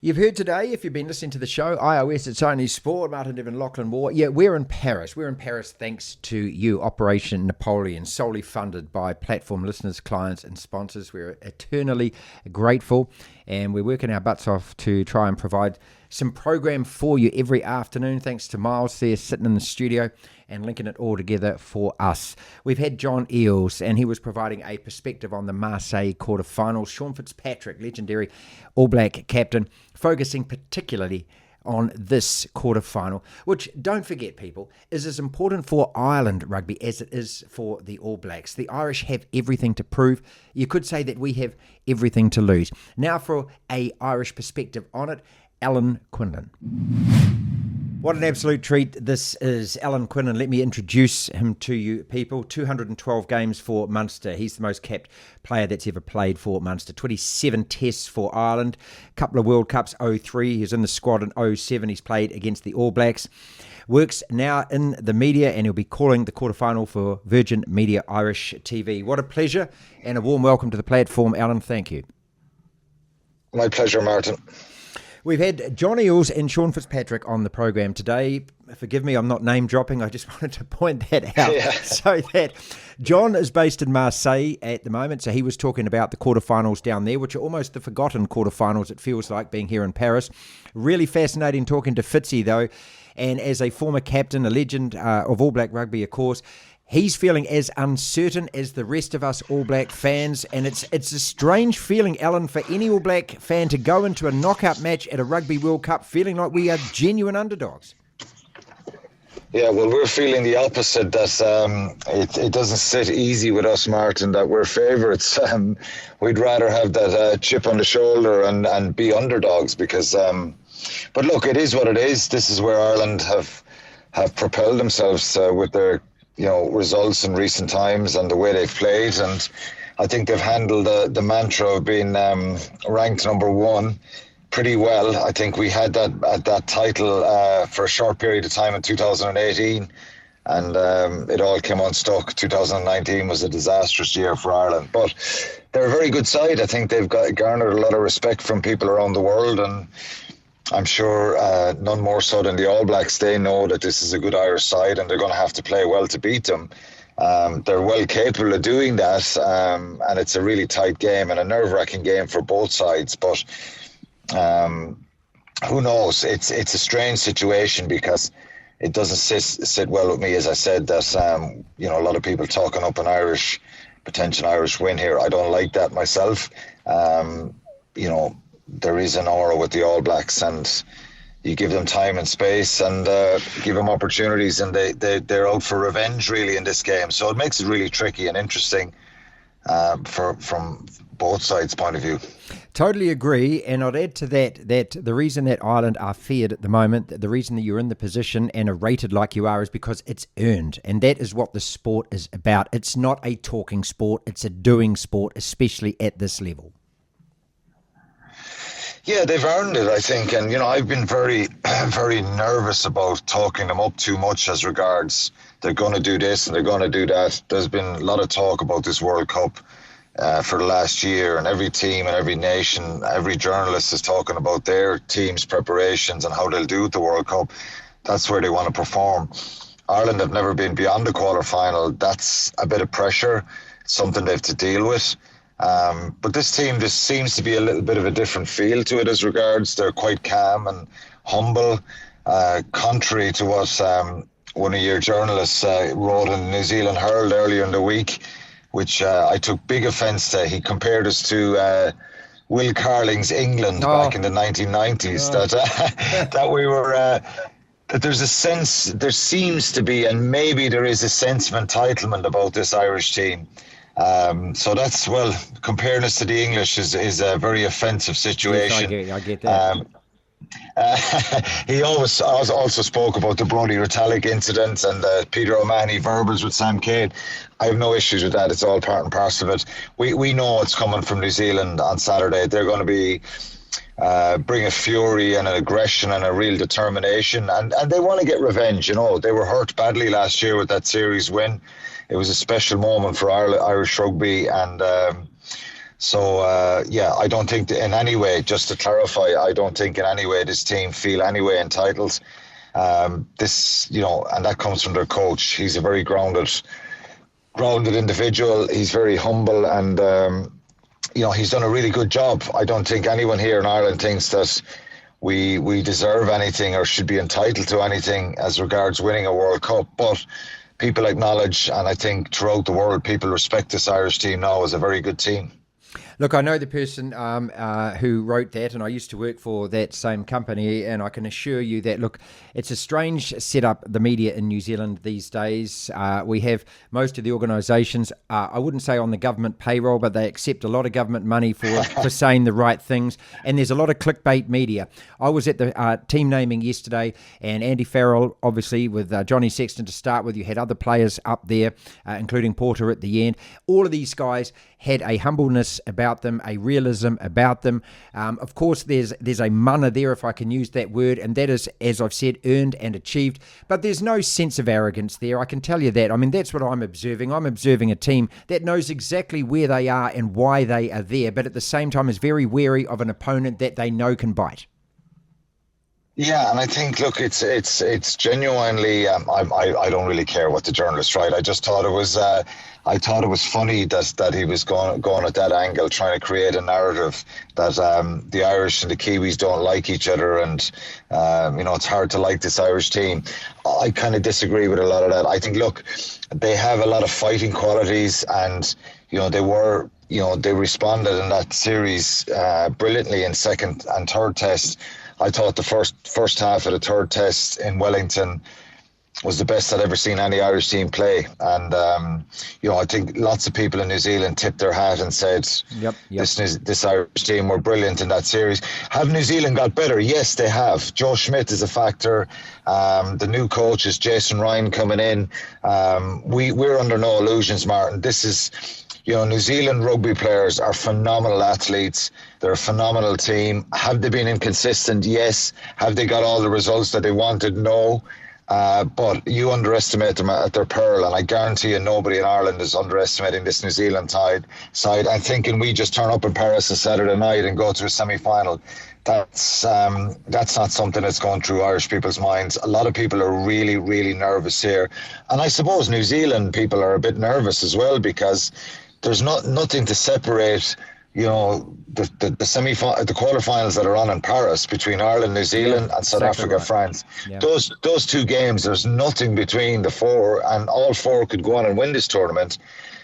You've heard today, if you've been listening to the show, iOS, It's Only Sport, Martin Devlin, Lachlan Moore. Yeah, we're in Paris. We're in Paris thanks to you, Operation Napoleon, solely funded by platform listeners, clients and sponsors. We're eternally grateful, and we're working our butts off to try and provide some program for you every afternoon. Thanks to Miles there sitting in the studio and linking it all together for us. We've had John Eales, and he was providing a perspective on the Marseille quarterfinals. Sean Fitzpatrick, legendary All Black captain, focusing particularly on this quarterfinal, which, don't forget people, is as important for Ireland rugby as it is for the All Blacks. The Irish have everything to prove. You could say that we have everything to lose. Now for a Irish perspective on it, Alan Quinlan. What an absolute treat this is. Alan Quinlan, let me introduce him to you people. 212 games for Munster. He's the most capped player that's ever played for Munster. 27 tests for Ireland. A couple of World Cups, 03. He was in the squad in 07. He's played against the All Blacks. Works now in the media, and he'll be calling the quarterfinal for Virgin Media Irish TV. What a pleasure, and a warm welcome to the platform, Alan. Thank you. My pleasure, Martin. We've had John Eales and Sean Fitzpatrick on the program today. Forgive me, I'm not name dropping. I just wanted to point that out. Yeah. So that John is based in Marseille at the moment. So he was talking about the quarterfinals down there, which are almost the forgotten quarterfinals, it feels like, being here in Paris. Really fascinating talking to Fitzy, though. And as a former captain, a legend of All Black rugby, of course, he's feeling as uncertain as the rest of us All Black fans, and it's a strange feeling, Alan, for any All Black fan to go into a knockout match at a Rugby World Cup feeling like we are genuine underdogs. Yeah, well, we're feeling the opposite, that it doesn't sit easy with us, Martin, that we're favourites. We'd rather have that chip on the shoulder and be underdogs because, but look, it is what it is. This is where Ireland have propelled themselves with their results in recent times and the way they've played, and I think they've handled the mantra of being ranked number one pretty well. I think we had that title for a short period of time in 2018, and it all came unstuck. 2019 was a disastrous year for Ireland, but they're a very good side. I think they've garnered a lot of respect from people around the world, and I'm sure none more so than the All Blacks. They know that this is a good Irish side and they're going to have to play well to beat them. They're well capable of doing that, and it's a really tight game and a nerve-wracking game for both sides. But who knows? It's a strange situation because it doesn't sit well with me, as I said, that a lot of people talking up an potential Irish win here. I don't like that myself. There is an aura with the All Blacks, and you give them time and space and give them opportunities, and they're out for revenge really in this game. So it makes it really tricky and interesting from both sides' point of view. Totally agree, and I'd add to that the reason that Ireland are feared at the moment, the reason that you're in the position and are rated like you are, is because it's earned, and that is what the sport is about. It's not a talking sport, it's a doing sport, especially at this level. Yeah, they've earned it, I think. And, I've been very, very nervous about talking them up too much as regards they're going to do this and they're going to do that. There's been a lot of talk about this World Cup for the last year, and every team and every nation, every journalist is talking about their team's preparations and how they'll do at the World Cup. That's where they want to perform. Ireland have never been beyond the quarter-final. That's a bit of pressure. It's something they have to deal with. But this team just seems to be a little bit of a different feel to it as regards. They're quite calm and humble, contrary to what one of your journalists wrote in the New Zealand Herald earlier in the week, which I took big offence to. He compared us to Will Carling's England back in the 1990s, that we were... that there's a sense, there seems to be, and maybe there is a sense of entitlement about this Irish team. So that's, comparing us to the English is a very offensive situation. Yes, I get that. He also spoke about the Brodie Retallick incident and Peter O'Mahony verbals with Sam Cade. I have no issues with that. It's all part and parcel of it. We know what's coming from New Zealand on Saturday. They're going to be bring a fury and an aggression and a real determination, and they want to get revenge. They were hurt badly last year with that series win. It was a special moment for Irish rugby, and So, I don't think in any way, just to clarify, I don't think in any way this team feel any way entitled. And that comes from their coach. He's a very grounded individual. He's very humble, and he's done a really good job. I don't think anyone here in Ireland thinks that we deserve anything or should be entitled to anything as regards winning a World Cup, but people acknowledge, and I think throughout the world, people respect this Irish team now as a very good team. Look, I know the person who wrote that, and I used to work for that same company, and I can assure you that, look, it's a strange setup, the media in New Zealand these days. We have most of the organisations, I wouldn't say on the government payroll, but they accept a lot of government money for saying the right things, and there's a lot of clickbait media. I was at the team naming yesterday, and Andy Farrell, obviously, with Johnny Sexton to start with. You had other players up there, including Porter at the end. All of these guys had a humbleness about them, a realism about them. Of course, there's a mana there, if I can use that word, and that is, as I've said, earned and achieved. But there's no sense of arrogance there, I can tell you that. I mean, that's what I'm observing. I'm observing a team that knows exactly where they are and why they are there, but at the same time is very wary of an opponent that they know can bite. Yeah, and I think, look, it's genuinely. I don't really care what the journalists write. I just thought it was. I thought it was funny that he was going at that angle, trying to create a narrative that the Irish and the Kiwis don't like each other, and it's hard to like this Irish team. I kind of disagree with a lot of that. I think, look, they have a lot of fighting qualities, and they responded in that series brilliantly in second and third test. I thought the first half of the third test in Wellington was the best I'd ever seen any Irish team play. And, I think lots of people in New Zealand tipped their hat and said, Yep. This Irish team were brilliant in that series. Have New Zealand got better? Yes, they have. Joe Schmidt is a factor. The new coach is Jason Ryan coming in. We're under no illusions, Martin. This is... New Zealand rugby players are phenomenal athletes. They're a phenomenal team. Have they been inconsistent? Yes. Have they got all the results that they wanted? No. But you underestimate them at their peril, and I guarantee you nobody in Ireland is underestimating this New Zealand side. I'm thinking we just turn up in Paris on Saturday night and go to a semi-final. That's not something that's going through Irish people's minds. A lot of people are really, really nervous here. And I suppose New Zealand people are a bit nervous as well, because there's nothing to separate, the quarterfinals that are on in Paris between Ireland, New Zealand, and South Africa, right. France. Yeah. Those two games, there's nothing between the four, and all four could go on and win this tournament.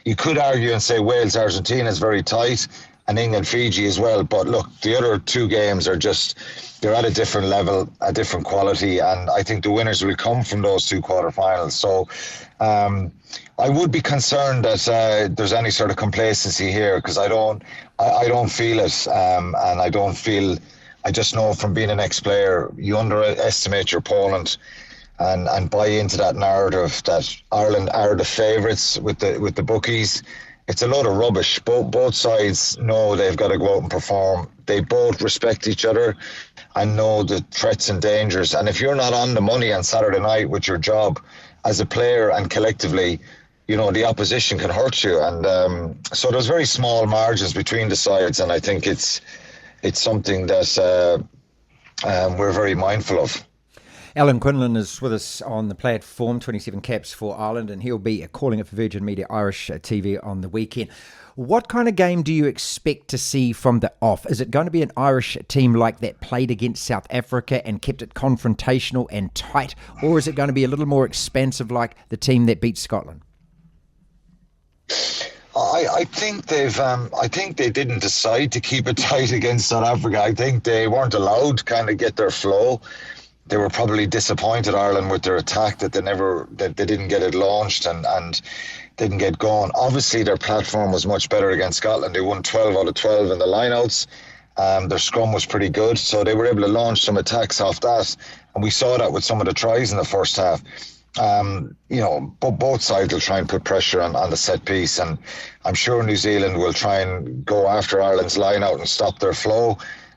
You could argue and say Wales, Argentina is very tight, and England, Fiji as well. But look, the other two games are they're at a different level, a different quality, and I think the winners will come from those two quarterfinals. So I would be concerned that there's any sort of complacency here, because I don't feel it, and I just know from being an ex-player, you underestimate your opponent and buy into that narrative that Ireland are the favourites with the bookies. It's a load of rubbish. Both sides know they've got to go out and perform. They both respect each other and know the threats and dangers. And if you're not on the money on Saturday night with your job as a player and collectively, the opposition can hurt you. And so there's very small margins between the sides. And I think it's something that we're very mindful of. Alan Quinlan is with us on the platform, 27 caps for Ireland, and he'll be calling it for Virgin Media Irish TV on the weekend. What kind of game do you expect to see from the off? Is it going to be an Irish team like that played against South Africa and kept it confrontational and tight, or is it going to be a little more expansive like the team that beat Scotland? I think they didn't decide to keep it tight against South Africa. I think they weren't allowed to kind of get their flow. They were probably disappointed, Ireland, with their attack, that they didn't get it launched and didn't get going. Obviously, their platform was much better against Scotland. They won 12 out of 12 in the lineouts. Their scrum was pretty good, so they were able to launch some attacks off that. And we saw that with some of the tries in the first half. But both sides will try and put pressure on the set piece, and I'm sure New Zealand will try and go after Ireland's lineout and stop their flow.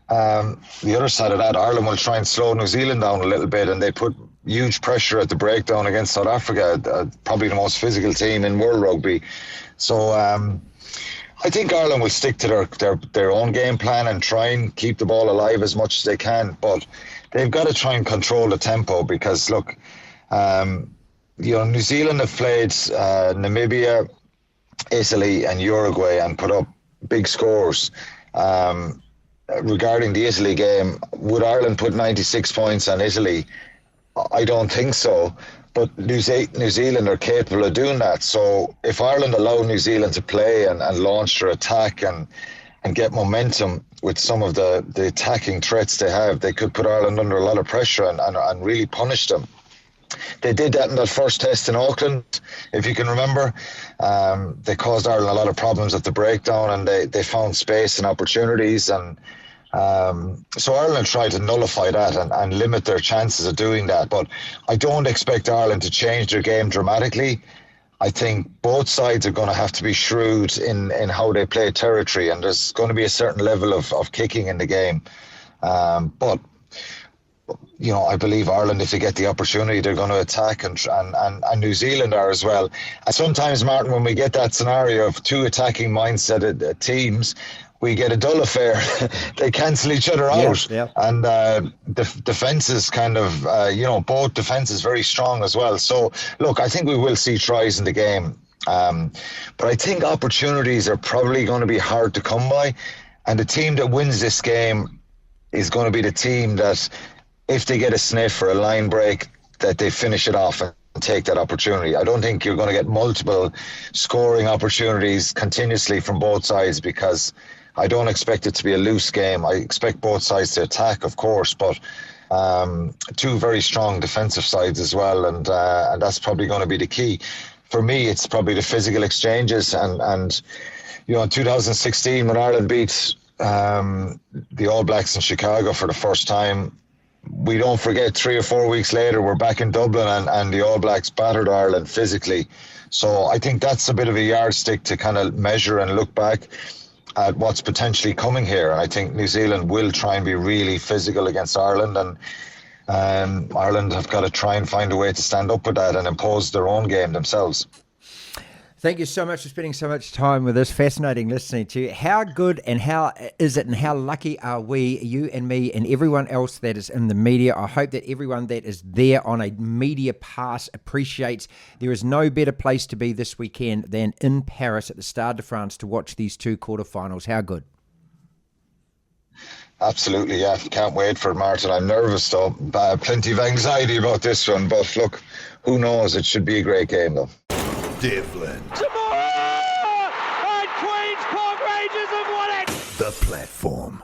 The other side of that, Ireland will try and slow New Zealand down a little bit, and they put huge pressure at the breakdown against South Africa, probably the most physical team in world rugby. So I think Ireland will stick to their own game plan and try and keep the ball alive as much as they can. But they've got to try and control the tempo because, look, New Zealand have played Namibia, Italy and Uruguay and put up big scores. Regarding the Italy game, would Ireland put 96 points on Italy? I don't think so. But New Zealand are capable of doing that. So if Ireland allow New Zealand to play and launch their attack and get momentum with some of the attacking threats they have, they could put Ireland under a lot of pressure and really punish them. They did that in that first test in Auckland, if you can remember. They caused Ireland a lot of problems at the breakdown, and they found space and opportunities. And so Ireland tried to nullify that and limit their chances of doing that. But I don't expect Ireland to change their game dramatically. I think both sides are going to have to be shrewd in how they play territory, and there's going to be a certain level of kicking in the game. But I believe Ireland, if they get the opportunity, they're going to attack, and New Zealand are as well. And sometimes, Martin, when we get that scenario of two attacking mindset teams, we get a dull affair. They cancel each other out. Yeah. And the defences both defences very strong as well. So, look, I think we will see tries in the game. But I think opportunities are probably going to be hard to come by. And the team that wins this game is going to be the team that, if they get a sniff or a line break, that they finish it off and take that opportunity. I don't think you're going to get multiple scoring opportunities continuously from both sides, because I don't expect it to be a loose game. I expect both sides to attack, of course, but two very strong defensive sides as well, and that's probably going to be the key. For me, it's probably the physical exchanges, and in 2016 when Ireland beat the All Blacks in Chicago for the first time, we don't forget 3 or 4 weeks later we're back in Dublin and the All Blacks battered Ireland physically. So I think that's a bit of a yardstick to kind of measure and look back at what's potentially coming here. And I think New Zealand will try and be really physical against Ireland, and Ireland have got to try and find a way to stand up with that and impose their own game themselves. Thank you so much for spending so much time with us. Fascinating listening to you. How good and how is it and how lucky are we, you and me and everyone else that is in the media? I hope that everyone that is there on a media pass appreciates there is no better place to be this weekend than in Paris at the Stade de France to watch these two quarterfinals. How good? Absolutely, yeah. Can't wait for it, Martin. I'm nervous though. Plenty of anxiety about this one, but look, who knows? It should be a great game though. Devlin. Tomorrow! And Queen's Park Rangers have won it! The Platform.